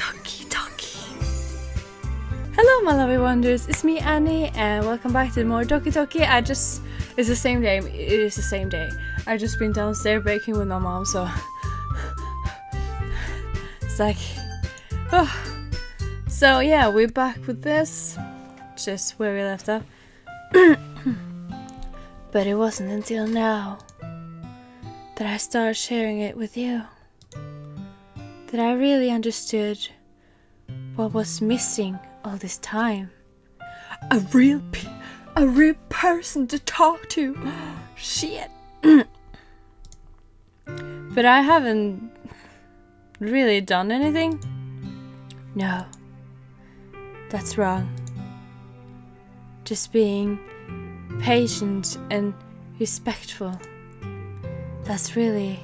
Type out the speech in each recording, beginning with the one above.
Doki Doki. Hello my lovely wonders, it's me Annie and welcome back to more Doki Doki. It's the same day, it is the same day. I just been downstairs baking with my mom, so it's like, oh. So yeah, we're back with this, just where we left off. But it wasn't until now that I started sharing it with you that I really understood what was missing all this time. A real person to talk to. Shit. But I haven't really done anything. No, that's wrong. Just being patient and respectful. That's really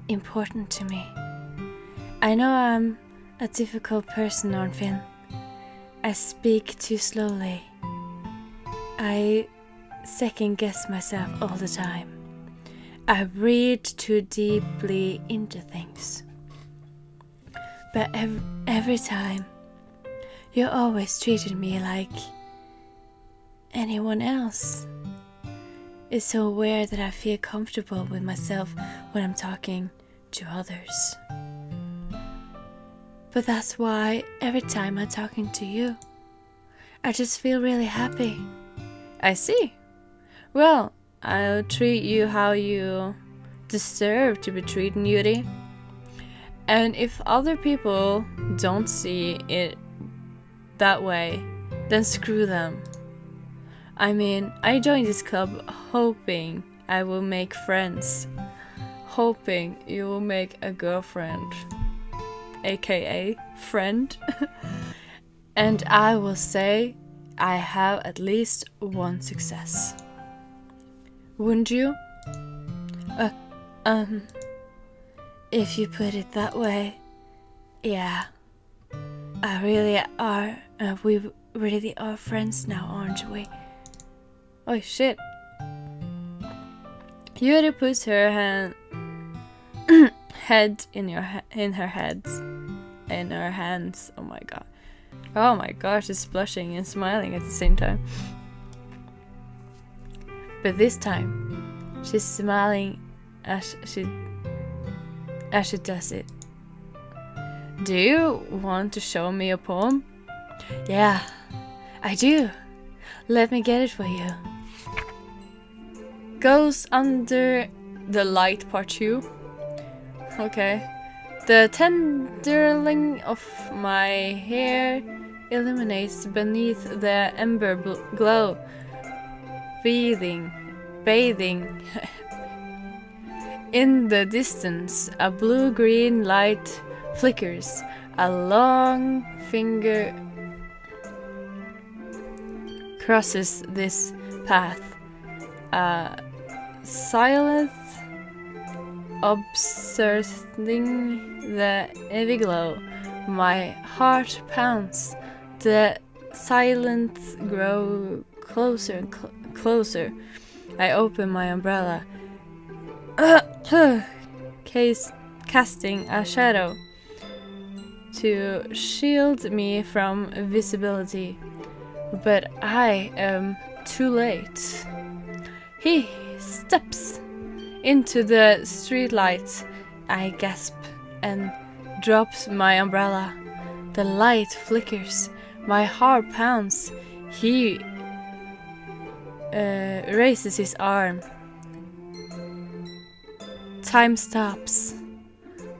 important to me. I know I'm a difficult person, Arnfinn. I speak too slowly. I second guess myself all the time. I read too deeply into things. But every time, you always treated me like anyone else. It's so weird that I feel comfortable with myself when I'm talking to others. But that's why every time I'm talking to you, I just feel really happy. I see. Well, I'll treat you how you deserve to be treated, Yuri. And if other people don't see it that way, then screw them. I mean, I joined this club hoping I will make friends. Hoping you will make a girlfriend. AKA friend. And I will say I have at least one success. Wouldn't you? If you put it that way, yeah. I really are. We really are friends now, aren't we? Oh shit. Yuri puts her head in her hands. Oh my god. Oh my gosh, she's blushing and smiling at the same time. But this time, she's smiling as she does it. Do you want to show me a poem? Yeah, I do. Let me get it for you. Goes under the light part 2. Okay. The tenderling of my hair illuminates beneath the ember glow, bathing. In the distance, a blue-green light flickers. A long finger crosses this path. Silent, observing the heavy glow, my heart pounds. The silence grows closer and closer. I open my umbrella, casting a shadow to shield me from visibility. But I am too late. He steps into the streetlight. I gasp and drops my umbrella. The light flickers. My heart pounds. He raises his arm. Time stops.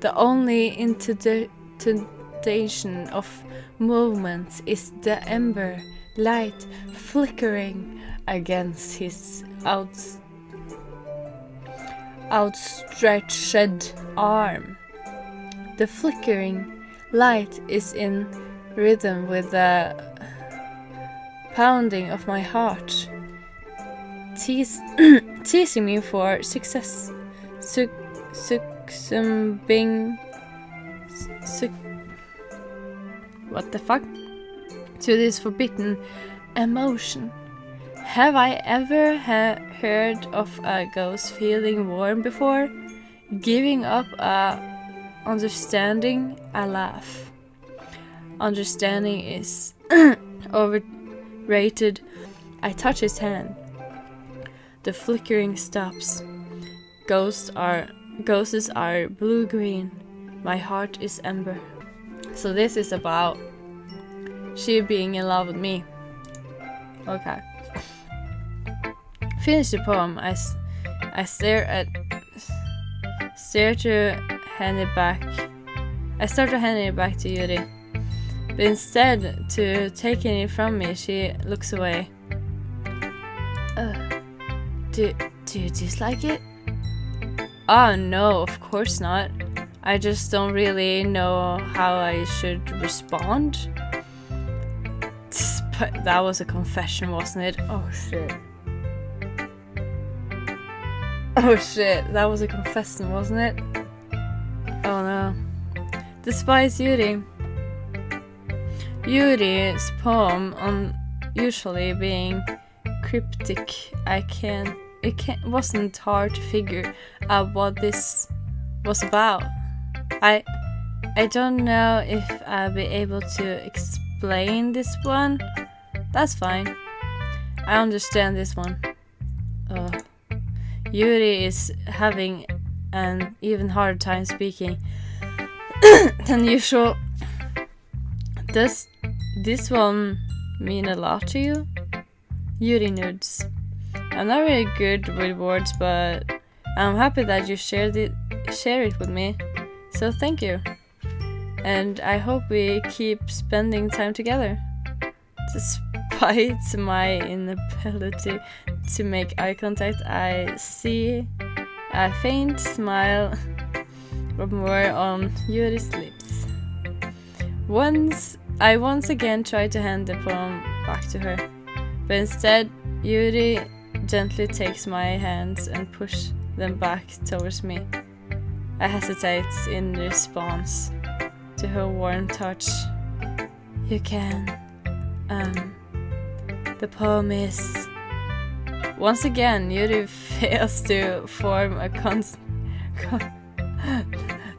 The only indication of movement is the ember light flickering against his outstretched arm. The flickering light is in rhythm with the pounding of my heart, teasing me for success, what the fuck? To this forbidden emotion. Have I ever heard of a ghost feeling warm before? Giving up a understanding, I laugh. understanding is overrated. I touch his hand. The flickering stops. Ghosts are blue-green. My heart is ember. So this is about she being in love with me. Okay. Finish the poem. I stare to hand it back. I start to hand it back to Yuri. But instead to taking it from me, she looks away. Do you dislike it? Oh no, of course not. I just don't really know how I should respond. But that was a confession, wasn't it? Oh shit. Oh shit, that was a confession, wasn't it? Oh no. Despise Yuri's poem on usually being cryptic, it wasn't hard to figure out what this was about. I don't know if I'll be able to explain this one. That's fine. I understand this one. Yuri is having an even harder time speaking than usual. Does this one mean a lot to you? Yuri nudes. I'm not really good with words, but I'm happy that you share it with me. So thank you. And I hope we keep spending time together. Despite my inability to make eye contact, I see a faint smile more on Yuri's lips. I once again tried to hand the poem back to her, but instead Yuri gently takes my hands and pushes them back towards me. I hesitate in response to her warm touch. You can. The poem is... Once again, Yuri fails to form a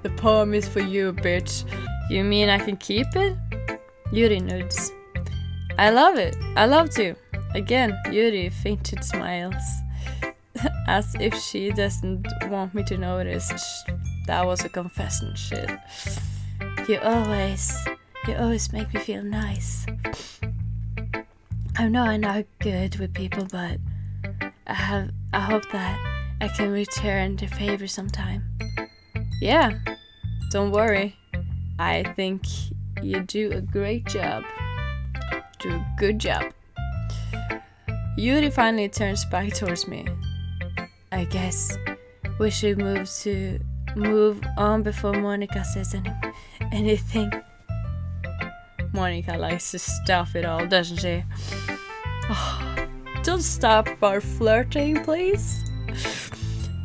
The poem is for you, bitch. You mean I can keep it? Yuri nudes. I love it. I love to. Again, Yuri fainted smiles. As if she doesn't want me to notice. That was a confession, shit. You always make me feel nice. I know I'm not good with people, but I hope that I can return the favor sometime. Yeah, don't worry. I think you do a great job. Do a good job. Yuri finally turns back towards me. I guess we should move on before Monica says anything. Monica likes to stuff it all, doesn't she? Oh, don't stop our flirting, please.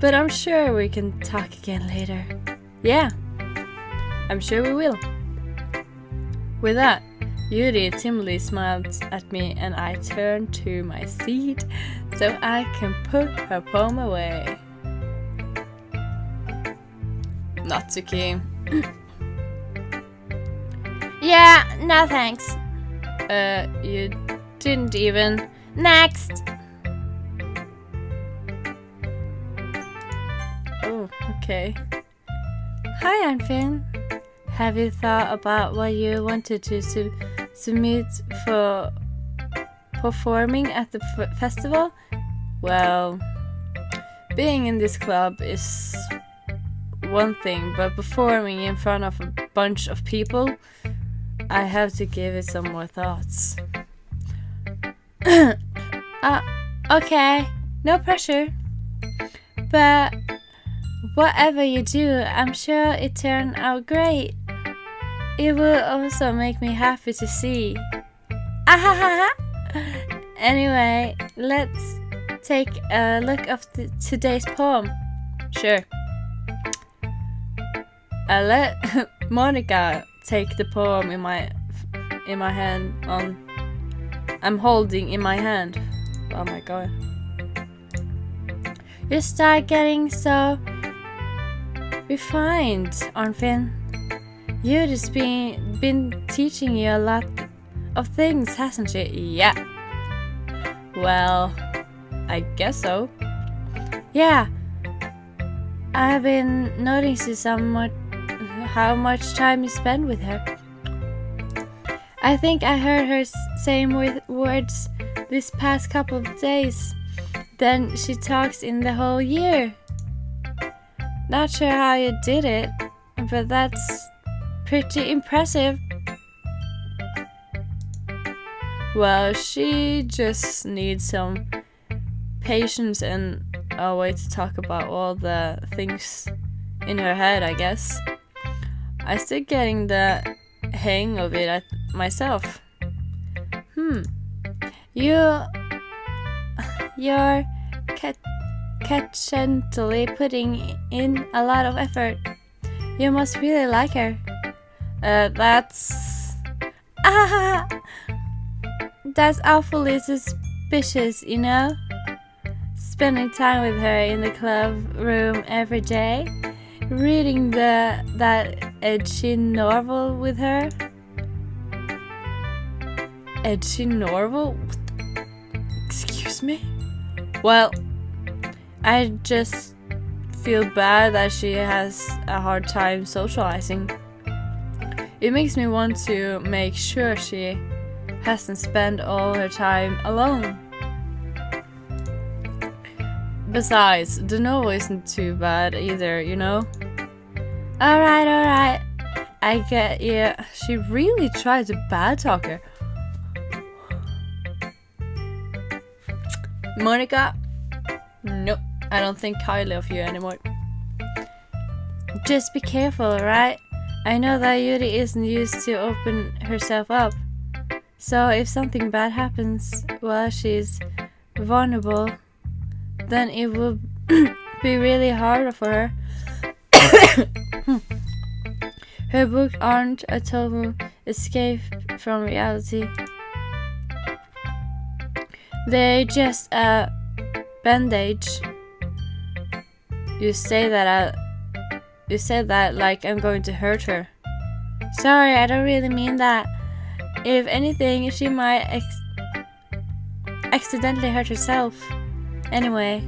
But I'm sure we can talk again later. Yeah, I'm sure we will. With that, Yuri timidly smiled at me and I turned to my seat so I can put her poem away. Natsuki. Yeah, no thanks. You didn't even. Next! Oh, okay. Hi, I'm Finn. Have you thought about what you wanted to submit for performing at the festival? Well, being in this club is one thing, but performing in front of a bunch of people, I have to give it some more thoughts. Okay, no pressure. But whatever you do, I'm sure it turned out great. It will also make me happy to see. Anyway, let's take a look of today's poem. Sure. I let Monica take the poem in my hand I'm holding in my hand. Oh my god. You start getting so refined, Arnfinn. You're just being been teaching you a lot of things, hasn't she? Yeah. Well, I guess so. Yeah. I've been noticing somewhat how much time you spend with her. I think I heard her saying more words this past couple of days than she talks in the whole year. Not sure how you did it, but that's pretty impressive. Well, she just needs some patience and a way to talk about all the things in her head, I guess. I'm still getting the hang of it myself. You're gently putting in a lot of effort. You must really like her. That's awfully suspicious, you know? Spending time with her in the club room every day, reading that edgy novel with her. Edgy novel? Excuse me? Well, I just feel bad that she has a hard time socializing. It makes me want to make sure she hasn't spent all her time alone. Besides, the novel isn't too bad either, you know? Alright. I get you. She really tried to bad talk her. Monica? Nope, I don't think highly of you anymore. Just be careful, alright? I know that Yuri isn't used to open herself up. So if something bad happens while she's vulnerable, then it will be really hard for her. Her books aren't a total escape from reality. They're just a bandage. You say that like I'm going to hurt her. Sorry, I don't really mean that. If anything, she might accidentally hurt herself. Anyway,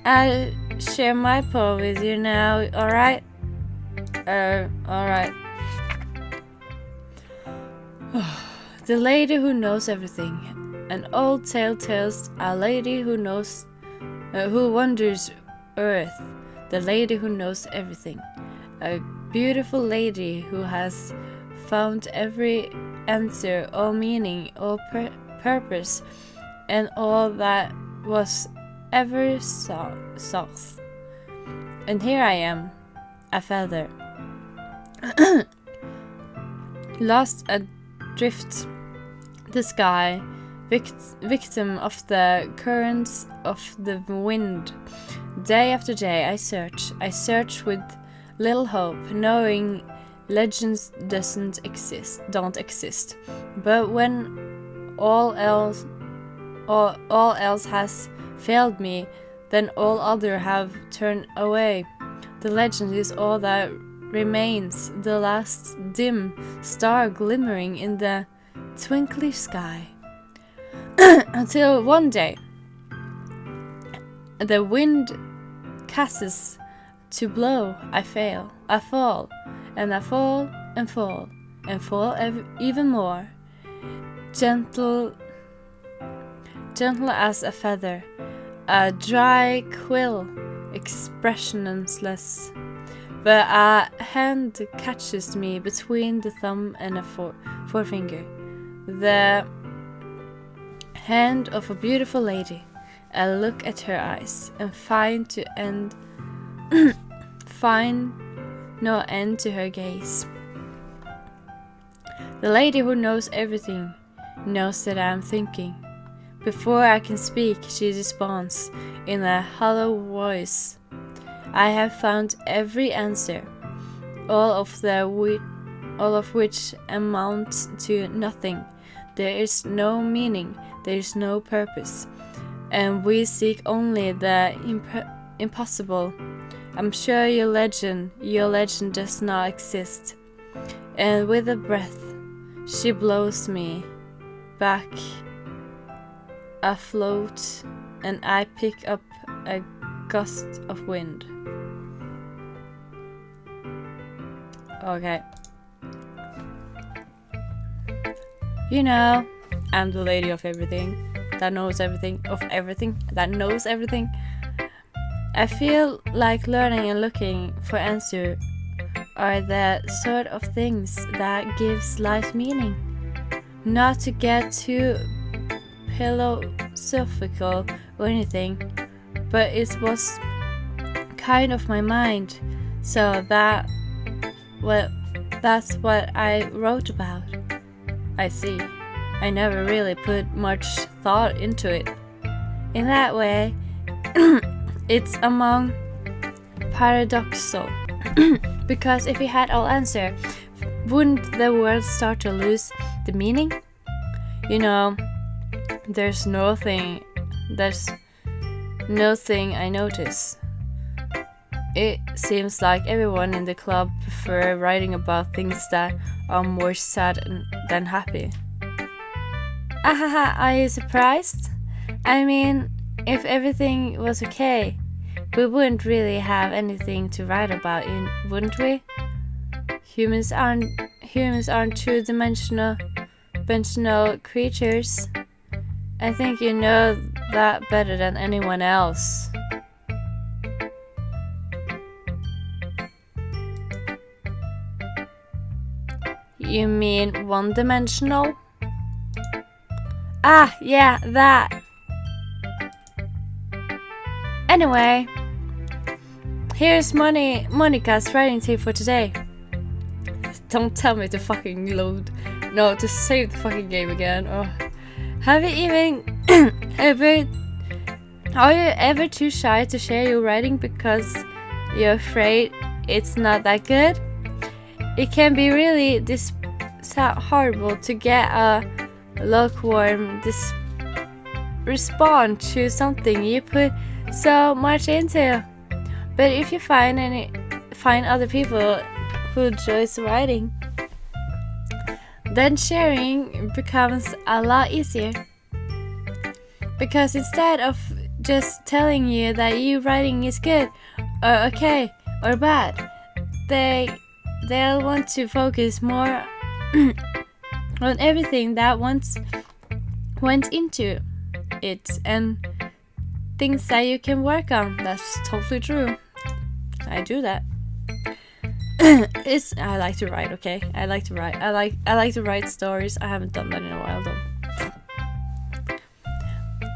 I'll share my poem with you now, alright? Alright. The lady who knows everything. An old tale tells a lady who knows, who wanders earth. The lady who knows everything. A beautiful lady who has found every answer, all meaning, all purpose, and all that was ever sought. And here I am, a feather, lost adrift the sky, victim of the currents of the wind. Day after day I search with little hope, knowing legends don't exist. But when all else has failed me, then all other have turned away. The legend is all that remains, the last dim star glimmering in the twinkly sky. Until one day, the wind casts to blow, I fall, and I fall and fall and fall even more, gentle as a feather, a dry quill, expressionless. But a hand catches me between the thumb and a forefinger, the hand of a beautiful lady. I look at her eyes and find no end to her gaze. The lady who knows everything knows that I am thinking. Before I can speak, she responds in a hollow voice. I have found every answer, all of which amounts to nothing. There is no meaning, there is no purpose, and we seek only the impossible. I'm sure your legend does not exist, and with a breath she blows me back afloat, and I pick up a gust of wind. Okay. You know, I'm the lady of everything, that knows everything, that knows everything. I feel like learning and looking for answer are the sort of things that gives life meaning. Not to get too philosophical or anything, but it was kind of my mind, so that's what I wrote about. I see. I never really put much thought into it. In that way, it's among paradoxal. Because if we had all answer, wouldn't the world start to lose the meaning? You know, there's nothing I notice. It seems like everyone in the club prefer writing about things that are more sad than happy. Ahaha, are you surprised? I mean, if everything was okay, we wouldn't really have anything to write about, wouldn't we? Humans aren't two-dimensional creatures. I think you know that better than anyone else. You mean one-dimensional? Ah, yeah, that. Anyway, here's Monica's writing tip for today. Don't tell me to fucking load. No, to save the fucking game again. Oh. Have you even are you ever too shy to share your writing because you're afraid it's not that good? It can be really horrible to get a lukewarm respond to something you put so much into. But if you find other people who enjoys writing, then sharing becomes a lot easier. Because instead of just telling you that your writing is good or okay or bad, they'll want to focus more on everything that once went into it and things that you can work on. That's totally true. I do that. I like to write, okay? I like to write. I like to write stories. I haven't done that in a while though.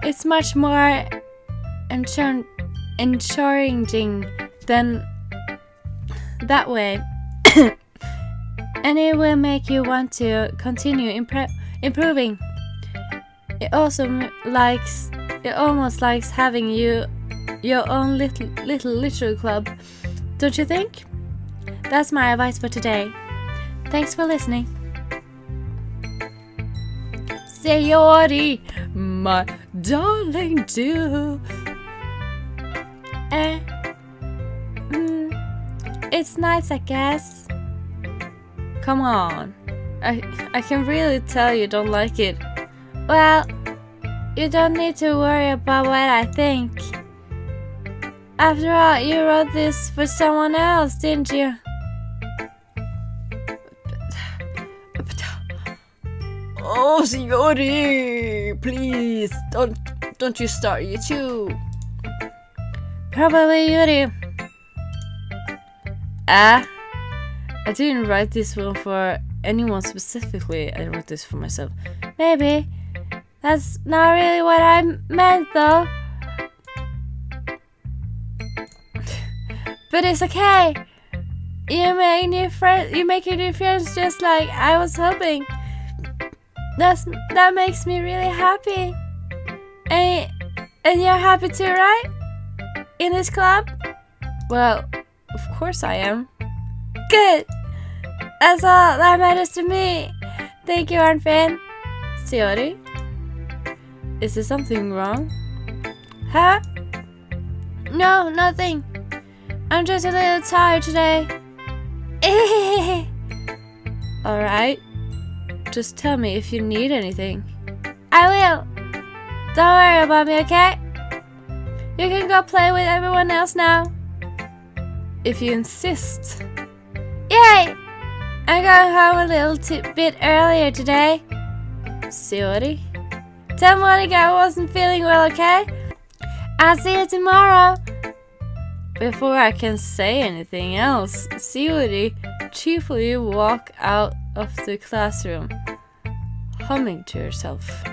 It's much more encouraging than that way. And it will make you want to continue improving. It almost likes having your own little literary club, don't you think? That's my advice for today. Thanks for listening. Sayori, my darling, do. It's nice, I guess. Come on. I can really tell you don't like it. Well, you don't need to worry about what I think. After all, you wrote this for someone else, didn't you? Oh, Sayori, please don't you start, you too. Probably Yuri. I didn't write this one for anyone specifically. I wrote this for myself. Maybe. That's not really what I meant though. But it's okay. You make new friends just like I was hoping. That makes me really happy. And you're happy too, right? In this club? Well, of course I am. Good. That's all that matters to me. Thank you, Arnfinn. Sayori? Is there something wrong? Huh? No, nothing. I'm just a little tired today. Alright? Just tell me if you need anything. I will! Don't worry about me, okay? You can go play with everyone else now. If you insist. Yay! I'm going home a little bit earlier today. Sayori? Tell Monica I wasn't feeling well, okay? I'll see you tomorrow. Before I can say anything else, Sayori cheerfully walked out of the classroom, humming to herself.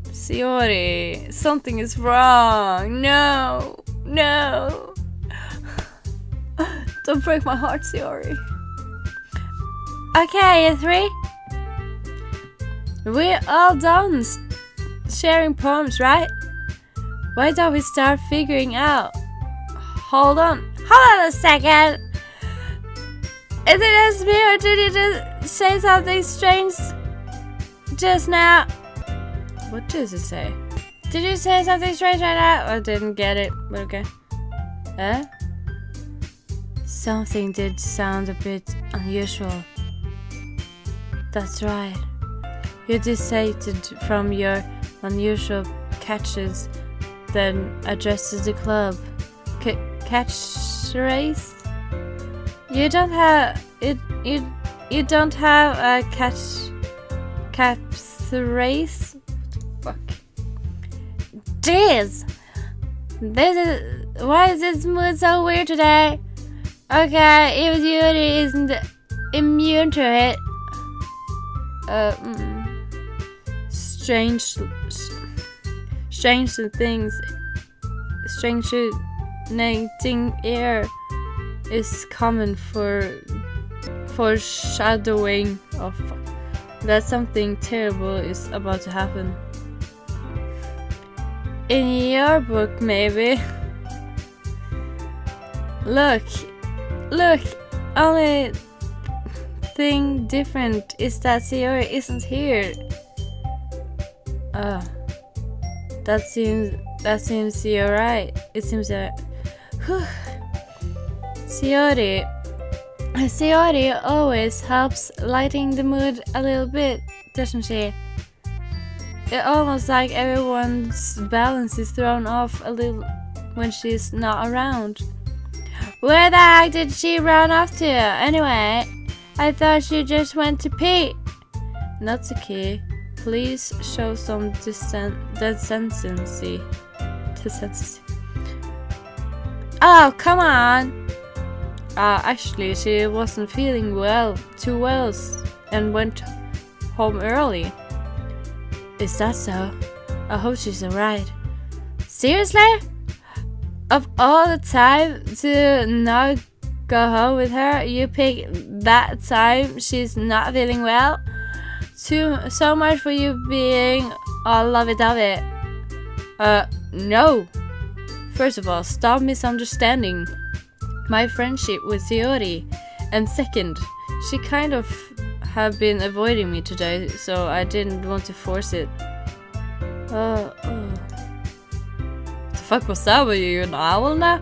Sayori, something is wrong. No, no. Don't break my heart, Sayori. Okay, you three. We're all done sharing poems, right? Why don't we start figuring out? Hold on a second. Is it just me or did you just say something strange just now? What does it say? Did you say something strange right now? I didn't get it, but okay. Something did sound a bit unusual. That's right. You decided from your unusual catches, then addresses the club. Catchphrase? You don't have it. You don't have a catchphrase. Fuck. Jeez. Why is this mood so weird today? Okay, if Yuri isn't immune to it. Strange Strangulating air is common for foreshadowing of that something terrible is about to happen. In your book, maybe. Look, only thing different is that Sayori isn't here. That seems you're right. It seems that Sayori always helps lighting the mood a little bit, doesn't she? It's almost like everyone's balance is thrown off a little when she's not around. Where the heck did she run off to? Anyway, I thought she just went to pee. Natsuki, please show some decency. Oh, come on. Actually, she wasn't feeling too well, and went home early. Is that so? I hope she's alright. Seriously? Of all the time to not go home with her, you pick that time she's not feeling well? So much for you being all lovey-dovey. No. First of all, stop misunderstanding my friendship with Sayori. And second, she kind of have been avoiding me today, so I didn't want to force it. What the fuck was that? Were you an owl now?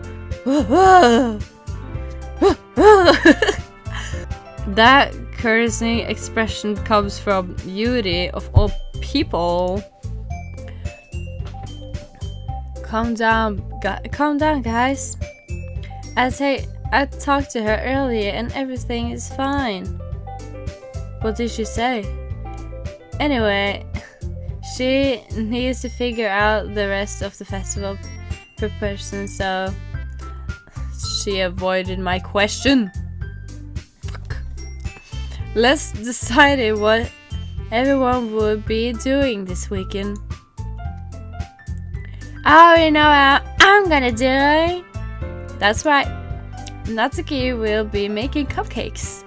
That cursing expression comes from Yuri of all people. Calm down, guys. I talked to her earlier and everything is fine. What did she say? Anyway, she needs to figure out the rest of the festival preparation, so she avoided my question. Let's decide what everyone would be doing this weekend. I already know what I'm gonna do. That's right. Natsuki will be making cupcakes,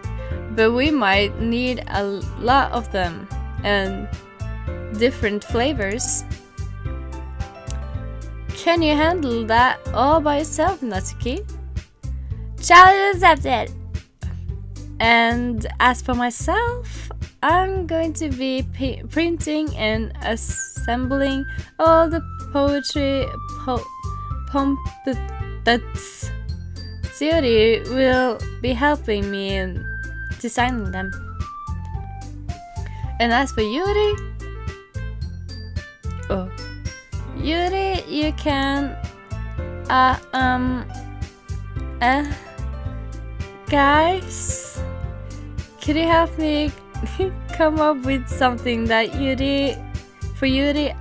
but we might need a lot of them and different flavors. Can you handle that all by yourself, Natsuki? Challenge accepted. And as for myself, I'm going to be printing and assembling all the poetry Theory will be helping me in designing them. And as for Yuri, Yuri, you can, guys, could you help me come up with something that Yuri, for Yuri,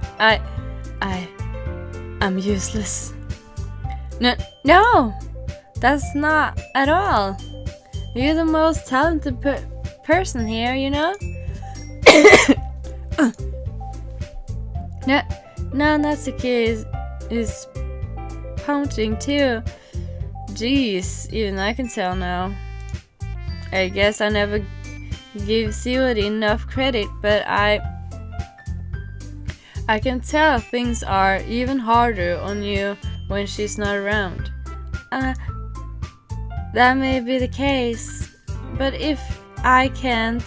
I'm useless. No, that's not at all. You're the most talented person here, you know? No, Natsuki is pouting too. Jeez, even I can tell now. I guess I never give Siori enough credit, but I can tell things are even harder on you when she's not around. That may be the case, but if I can't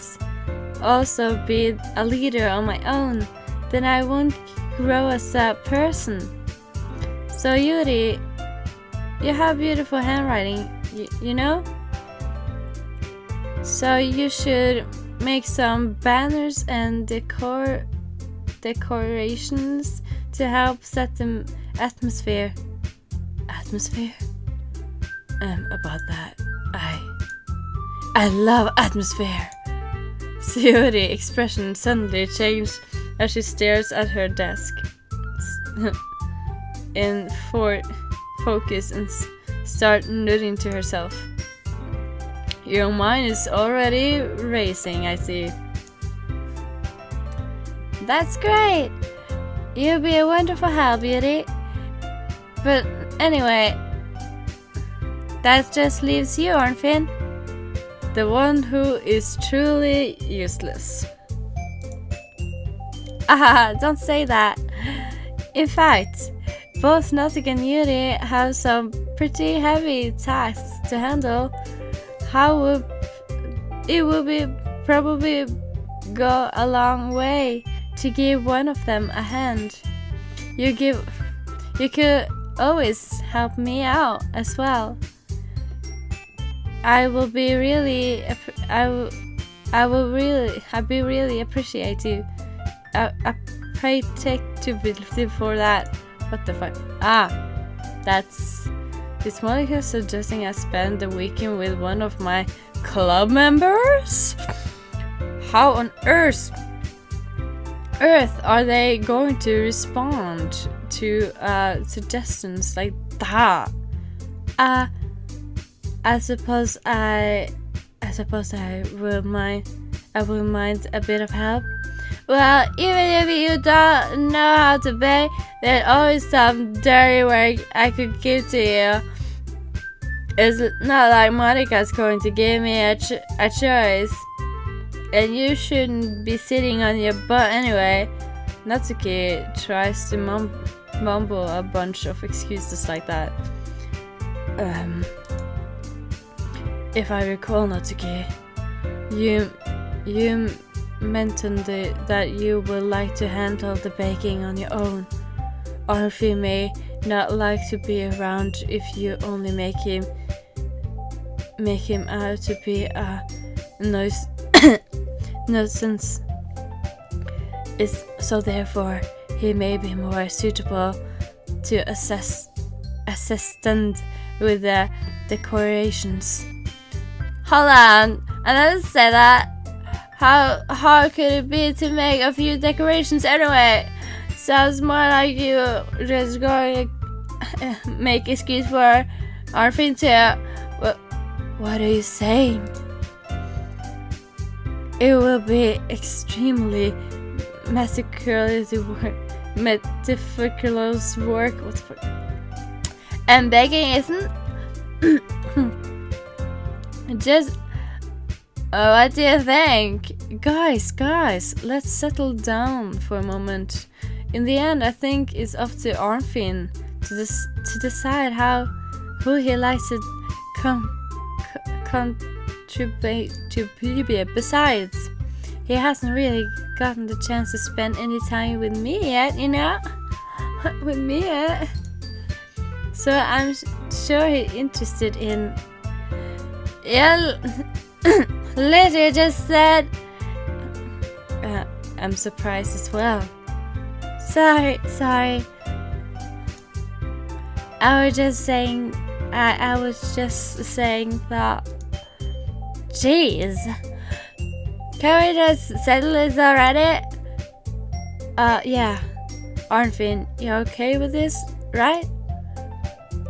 also be a leader on my own, then I won't grow as a person. So Yuri, you have beautiful handwriting, you know? So you should make some banners and decorations to help set the atmosphere. About that, I love atmosphere. Yuri's expression suddenly changed as she stares at her desk in focus and start nodding to herself. Your mind is already racing, I see. That's great! You'll be a wonderful help, Yuri. But anyway, that just leaves you, Arnfinn, the one who is truly useless. Don't say that. In fact, both Natsuki and Yuri have some pretty heavy tasks to handle. It would be probably go a long way to give one of them a hand. You could always help me out as well. I'd be really appreciate you. Appreciative for that. What the fuck? Is Monica suggesting I spend the weekend with one of my club members? How on earth are they going to respond to suggestions like that? I suppose I will mind a bit of help. Well, even if you don't know how to bake, there's always some dirty work I could give to you. It's not like Monica's going to give me a choice. And you shouldn't be sitting on your butt anyway. Natsuki tries to mumble a bunch of excuses like that. If I recall, Natsuki, you mentioned that you would like to handle the baking on your own. Arnfinn may not like to be around if you only make him out to be a nuisance. So therefore, he may be more suitable to assistant with the decorations. Hold on, I didn't say that. How hard could it be to make a few decorations anyway? Sounds more like you just going to make excuse for Arnfinn too. What are you saying? It will be extremely meticulous work. And baking isn't. Just what do you think? Guys, let's settle down for a moment. In the end, I think it's up to Arnfinn to decide who he likes to contribute to. Besides, he hasn't really gotten the chance to spend any time with me yet, you know? With me yet. So I'm sure he's interested in... Yeah, Lydia just said... I'm surprised as well. Sorry. I was just saying that... Jeez. Can we just settle this already? Yeah. Arnfinn, you okay with this, right?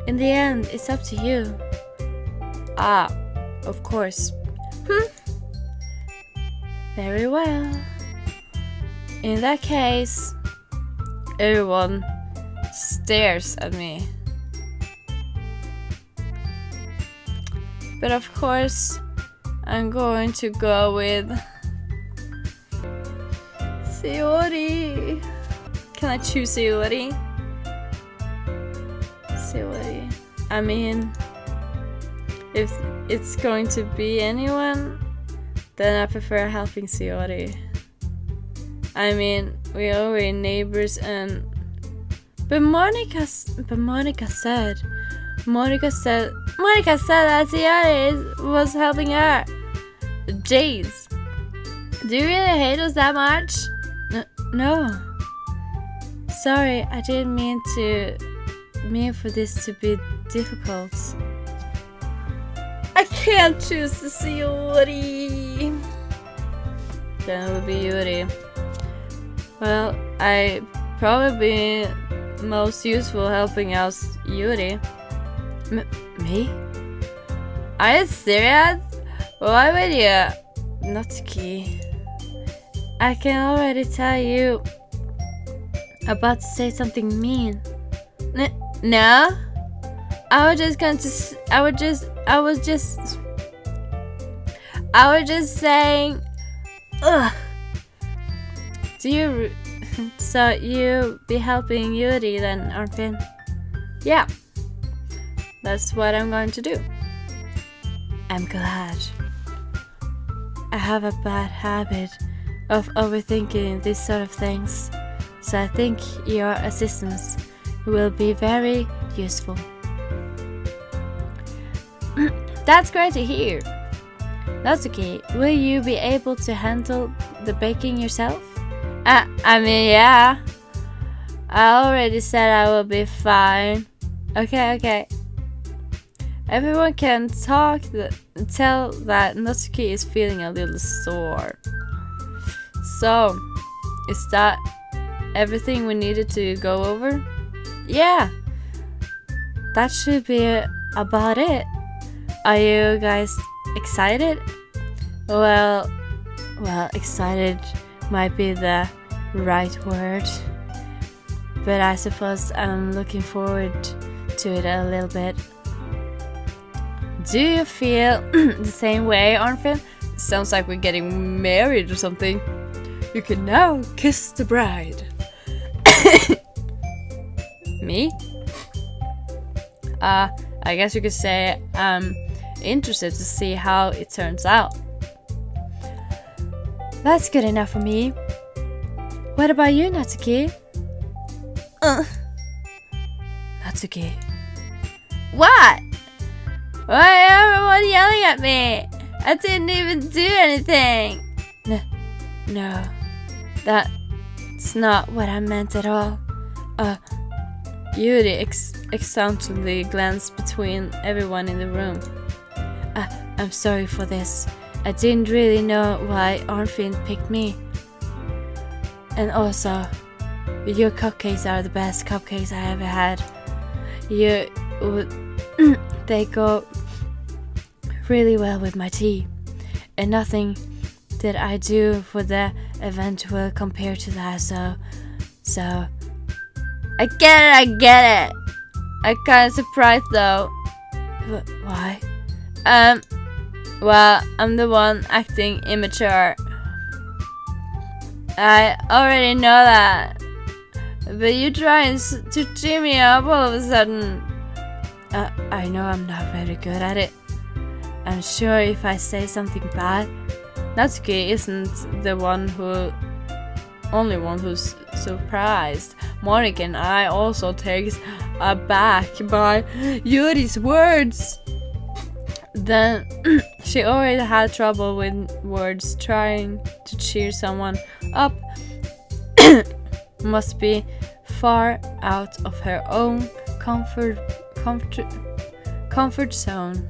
In the end, it's up to you. Of course. Very well. In that case, everyone stares at me. But of course, I'm going to go with Sayori. Can I choose Sayori? Sayori. I mean, if it's going to be anyone, then I prefer helping Sayori. I mean, we are already neighbors and... But Monica said that Sayori was helping her. Jeez. Do you really hate us that much? No. Sorry, I didn't mean for this to be difficult. I can't choose to see Yuri. Then it would be Yuri. Well, I probably be most useful helping out Yuri. Me? Are you serious? Why would you? Natsuki. I can already tell you about to say something mean. No? I was just saying. Ugh. So you be helping Yuri then, Arnfinn? Yeah. That's what I'm going to do. I'm glad. I have a bad habit of overthinking these sort of things, so I think your assistance will be very useful. That's great to hear. Natsuki, will you be able to handle the baking yourself? I mean, yeah. I already said I will be fine. Okay. Everyone can tell that Natsuki is feeling a little sore. So, is that everything we needed to go over? Yeah. That should be about it. Are you guys excited? Well, excited might be the right word, but I suppose I'm looking forward to it a little bit. Do you feel the same way, Arnfinn? Sounds like we're getting married or something. You can now kiss the bride. Me? I guess you could say I'm interested to see how it turns out. That's good enough for me. What about you, Natsuki? Natsuki. What? Why is everyone yelling at me? I didn't even do anything. No, that's not what I meant at all. Yuri excitedly glanced between everyone in the room. I'm sorry for this. I didn't really know why Arnfinn picked me. And also, your cupcakes are the best cupcakes I ever had. They go really well with my tea. And nothing that I do for the event will compare to that, so... I get it! I'm kinda surprised though. Why? Well, I'm the one acting immature. I already know that. But you trying to cheer me up all of a sudden. I know I'm not very good at it. I'm sure if I say something bad, Natsuki isn't the only one who's surprised. Monica and I also takes aback by Yuri's words. Then she already had trouble with words. Trying to cheer someone up must be far out of her own comfort zone.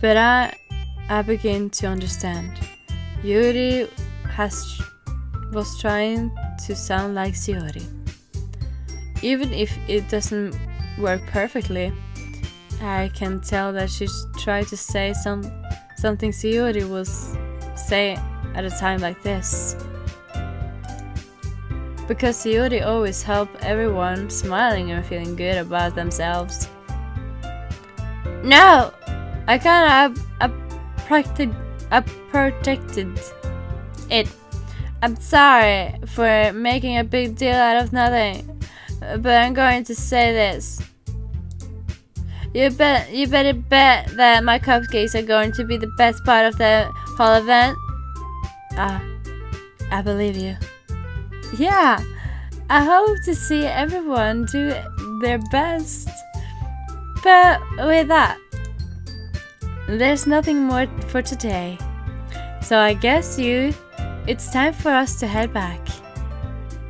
But I begin to understand. Yuri was trying to sound like Sayori. Even if it doesn't work perfectly, I can tell that she tried to say something Sayori would say at a time like this. Because Sayori always helped everyone smiling and feeling good about themselves. No! I kinda protected it. I'm sorry for making a big deal out of nothing, but I'm going to say this. You better bet that my cupcakes are going to be the best part of the whole event. I believe you. Yeah, I hope to see everyone do their best. But with that, there's nothing more for today. So I guess it's time for us to head back.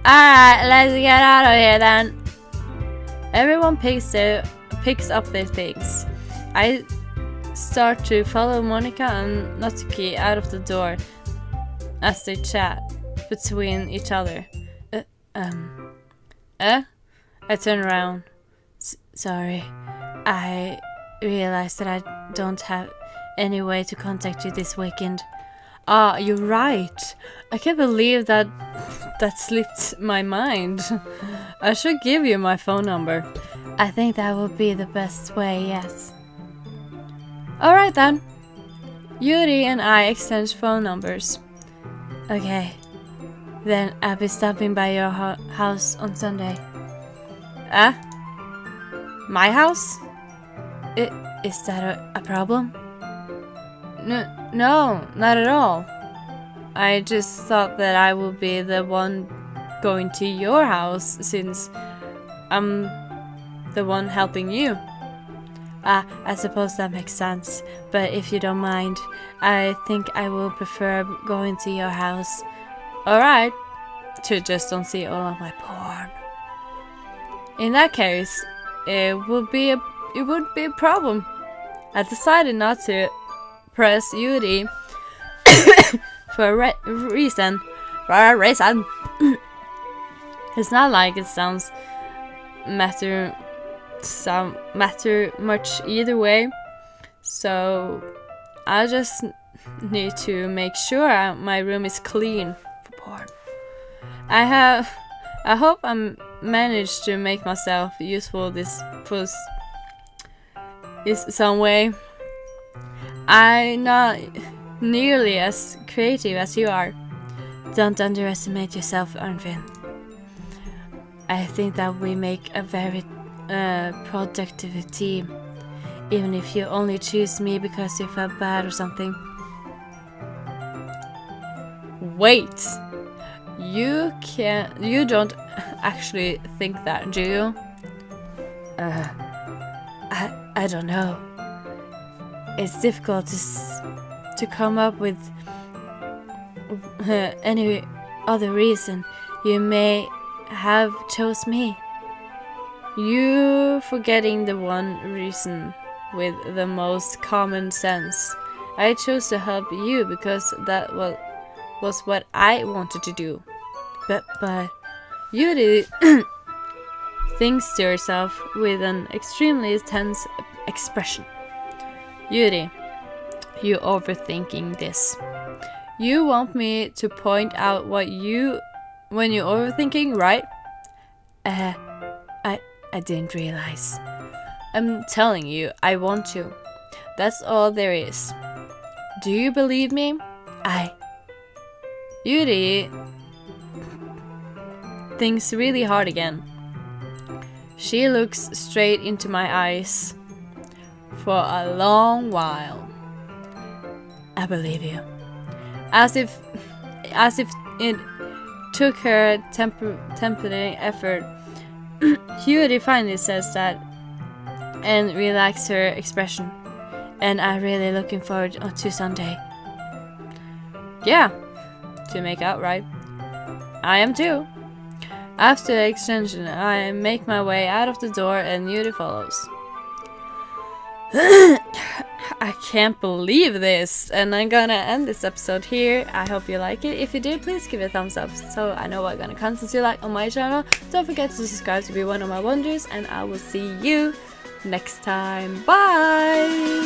Alright, let's get out of here then. Everyone picks up their things. I start to follow Monica and Natsuki out of the door as they chat between each other. I turn around. Sorry, I realized that I don't have any way to contact you this weekend. You're right. I can't believe that slipped my mind. I should give you my phone number. I think that would be the best way, yes. Alright then. Yuri and I exchange phone numbers. Okay. Then I'll be stopping by your house on Sunday. My house? Is that a problem? No, not at all. I just thought that I would be the one going to your house since I'm the one helping you. I suppose that makes sense, but if you don't mind, I think I will prefer going to your house. Alright, to just don't see all of my porn. In that case, it would be a problem. I decided not to press Yuri for a reason. It's not like it sounds matter much either way, so I just need to make sure my room is clean for porn. I hope I managed to make myself useful this some way. I'm not nearly as creative as you are. Don't underestimate yourself, Arnfinn. I think that we make a very productive team, even if you only choose me because you felt bad or something. Wait, you don't actually think that, do you? I don't know. It's difficult to come up with any other reason you may have chose me. You forgetting the one reason with the most common sense. I chose to help you because that was what I wanted to do. But you thinks to yourself with an extremely tense expression. Yuri, you overthinking this. You want me to point out when you're overthinking, right? I didn't realize. I'm telling you, I want to. That's all there is. Do you believe me? Yuri thinks really hard again. She looks straight into my eyes for a long while. I believe you. As if it took her tempting effort. Yuri finally says that and relaxed her expression. And I'm really looking forward to Sunday. Yeah, to make out, right? I am too. After the extension, I make my way out of the door and Yuri follows. I can't believe this, and I'm gonna end this episode here. I hope you like it. If you did, please give it a thumbs up so I know what kind of content you like on my channel. Don't forget to subscribe to be one of my wonders, and I will see you next time. Bye!